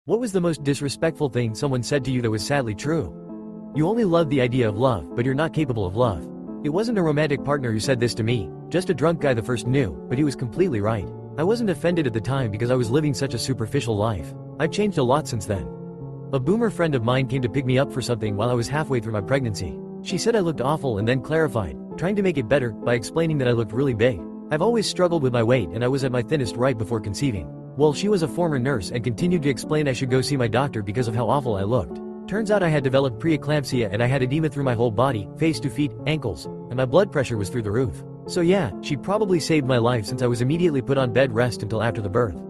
What was the most disrespectful thing someone said to you that was sadly true? You only love the idea of love, but you're not capable of love. It wasn't a romantic partner who said this to me, just a drunk guy the first knew, but he was completely right. I wasn't offended at the time because I was living such a superficial life. I've changed a lot since then. A boomer friend of mine came to pick me up for something while I was halfway through my pregnancy. She said I looked awful and then clarified, trying to make it better by explaining that I looked really big. I've always struggled with my weight and I was at my thinnest right before conceiving. Well, she was a former nurse and continued to explain I should go see my doctor because of how awful I looked. Turns out I had developed preeclampsia and I had edema through my whole body, face to feet, ankles, and my blood pressure was through the roof. So yeah, she probably saved my life since I was immediately put on bed rest until after the birth.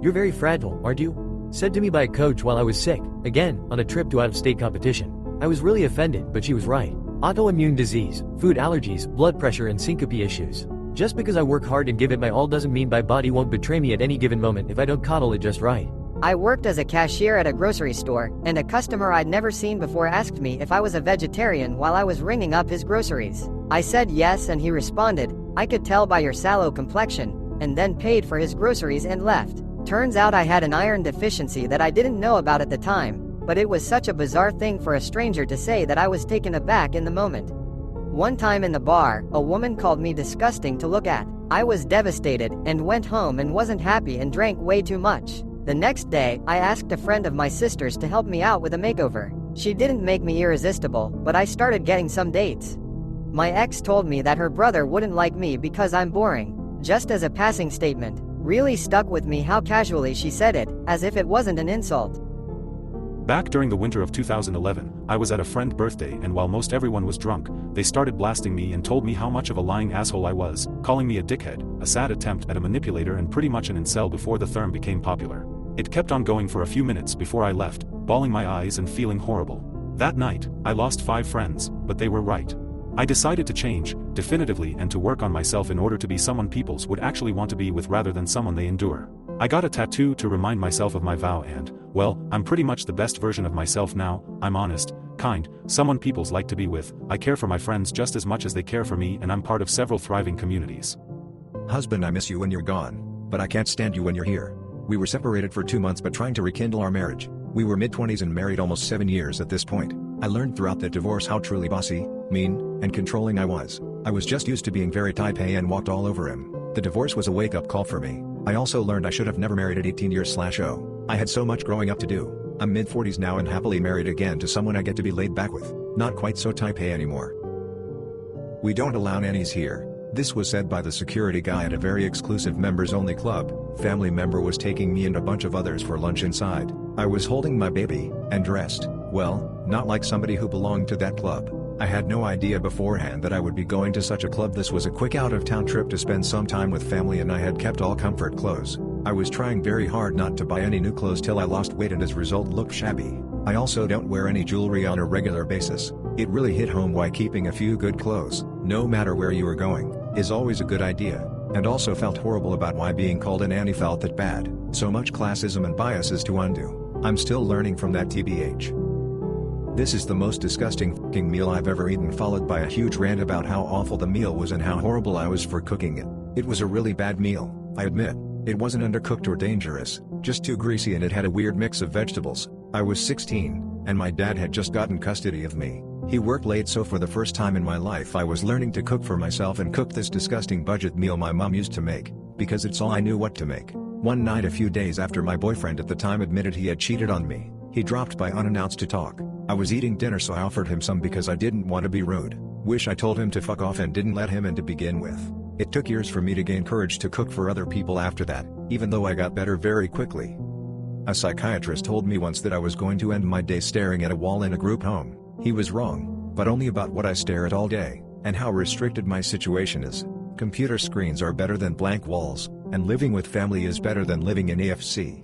You're very fragile, aren't you? Said to me by a coach while I was sick, again, on a trip to out-of-state competition. I was really offended, but she was right. Autoimmune disease, food allergies, blood pressure and syncope issues. Just because I work hard and give it my all doesn't mean my body won't betray me at any given moment if I don't coddle it just right. I worked as a cashier at a grocery store, and a customer I'd never seen before asked me if I was a vegetarian while I was ringing up his groceries. I said yes and he responded, "I could tell by your sallow complexion," and then paid for his groceries and left. Turns out I had an iron deficiency that I didn't know about at the time, but it was such a bizarre thing for a stranger to say that I was taken aback in the moment. One time in the bar, a woman called me disgusting to look at. I was devastated and went home and wasn't happy and drank way too much. The next day, I asked a friend of my sister's to help me out with a makeover. She didn't make me irresistible, but I started getting some dates. My ex told me that her brother wouldn't like me because I'm boring. Just as a passing statement. Really stuck with me how casually she said it, as if it wasn't an insult. Back during the winter of 2011, I was at a friend's birthday and while most everyone was drunk, they started blasting me and told me how much of a lying asshole I was, calling me a dickhead, a sad attempt at a manipulator and pretty much an incel before the term became popular. It kept on going for a few minutes before I left, bawling my eyes and feeling horrible. That night, I lost 5 friends, but they were right. I decided to change, definitively, and to work on myself in order to be someone people would actually want to be with rather than someone they endure. I got a tattoo to remind myself of my vow and, well, I'm pretty much the best version of myself now. I'm honest, kind, someone people's like to be with. I care for my friends just as much as they care for me and I'm part of several thriving communities. Husband, I miss you when you're gone, but I can't stand you when you're here. We were separated for 2 months but trying to rekindle our marriage. We were mid-20s and married almost 7 years at this point. I learned throughout that divorce how truly bossy, mean, and controlling I was. I was just used to being very type A and walked all over him. The divorce was a wake-up call for me. I also learned I should have never married at 18 years/0. I had so much growing up to do. I'm mid-40s now and happily married again to someone I get to be laid back with. Not quite so type A anymore. We don't allow nannies here. This was said by the security guy at a very exclusive members-only club. Family member was taking me and a bunch of others for lunch inside. I was holding my baby, and dressed, well, not like somebody who belonged to that club. I had no idea beforehand that I would be going to such a club. This was a quick out-of-town trip to spend some time with family and I had kept all comfort clothes. I was trying very hard not to buy any new clothes till I lost weight and as a result looked shabby. I also don't wear any jewelry on a regular basis. It really hit home why keeping a few good clothes, no matter where you are going, is always a good idea. And also felt horrible about why being called a nanny felt that bad. So much classism and biases to undo. I'm still learning from that TBH. This is the most disgusting f***ing meal I've ever eaten, followed by a huge rant about how awful the meal was and how horrible I was for cooking it. It was a really bad meal, I admit. It wasn't undercooked or dangerous, just too greasy and it had a weird mix of vegetables. I was 16, and my dad had just gotten custody of me. He worked late, so for the first time in my life I was learning to cook for myself and cooked this disgusting budget meal my mom used to make, because it's all I knew what to make. One night a few days after my boyfriend at the time admitted he had cheated on me, he dropped by unannounced to talk. I was eating dinner so I offered him some because I didn't want to be rude. Wish I told him to fuck off and didn't let him in to begin with. It took years for me to gain courage to cook for other people after that, even though I got better very quickly. A psychiatrist told me once that I was going to end my day staring at a wall in a group home. He was wrong, but only about what I stare at all day, and how restricted my situation is. Computer screens are better than blank walls, and living with family is better than living in AFC.